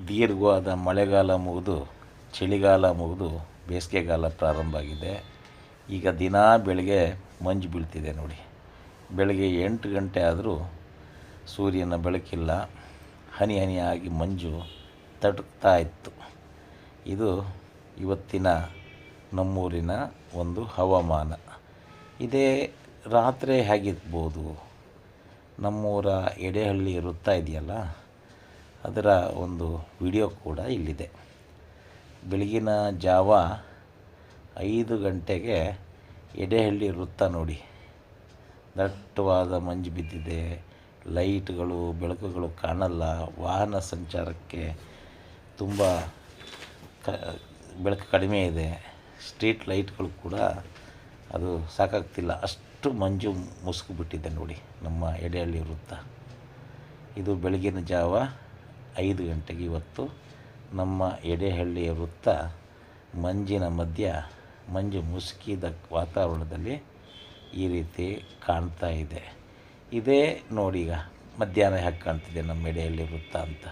ದೀರ್ಘವಾದ ಮಳೆಗಾಲ ಮುಗಿದು ಚಳಿಗಾಲ ಮುಗಿದು ಬೇಸಿಗೆಗಾಲ ಪ್ರಾರಂಭ ಆಗಿದೆ. ಈಗ ದಿನಾ ಬೆಳಗ್ಗೆ ಮಂಜು ಬೀಳ್ತಿದೆ ನೋಡಿ. ಬೆಳಗ್ಗೆ 8 ಗಂಟೆ ಆದರೂ ಸೂರ್ಯನ ಬೆಳಕಿಲ್ಲ, ಹನಿ ಹನಿಯಾಗಿ ಮಂಜು ತಟುಕ್ತಾ ಇತ್ತು. ಇದು ಇವತ್ತಿನ ನಮ್ಮೂರಿನ ಒಂದು ಹವಾಮಾನ. ಇದೇ ರಾತ್ರಿ ಹೇಗಿರ್ಬೋದು? ನಮ್ಮೂರ ಎಡೆಹಳ್ಳಿ ವೃತ್ತ ಇದೆಯಲ್ಲ, ಅದರ ಒಂದು ವಿಡಿಯೋ ಕೂಡ ಇಲ್ಲಿದೆ. ಬೆಳಗಿನ ಜಾವ 5 ಗಂಟೆಗೆ ಎಡೆಹಳ್ಳಿ ವೃತ್ತ ನೋಡಿ, ದಟ್ಟವಾದ ಮಂಜು ಬಿದ್ದಿದೆ. ಲೈಟ್ಗಳು ಬೆಳಕುಗಳು ಕಾಣಲ್ಲ. ವಾಹನ ಸಂಚಾರಕ್ಕೆ ತುಂಬ ಬೆಳಕು ಕಡಿಮೆ ಇದೆ. ಸ್ಟ್ರೀಟ್ ಲೈಟ್ಗಳು ಕೂಡ ಅದು ಸಾಕಾಗ್ತಿಲ್ಲ, ಅಷ್ಟು ಮಂಜು ಮುಸುಕಿಬಿಟ್ಟಿದೆ ನೋಡಿ ನಮ್ಮ ಎಡೆಹಳ್ಳಿ ವೃತ್ತ. ಇದು ಬೆಳಗಿನ ಜಾವ 5 ಗಂಟೆಗೆ ಇವತ್ತು ನಮ್ಮ ಎಡೆಹಳ್ಳಿಯ ವೃತ್ತ ಮಂಜಿನ ಮಧ್ಯ, ಮಂಜು ಮುಸುಕಿದ ವಾತಾವರಣದಲ್ಲಿ ಈ ರೀತಿ ಕಾಣ್ತಾ ಇದೆ. ಇದೇ ನೋಡಿ ಈಗ ಮಧ್ಯಾಹ್ನ ಹೇಗೆ ಕಾಣ್ತಿದೆ ನಮ್ಮ ಎಡೆಹಳ್ಳಿ ವೃತ್ತ ಅಂತ.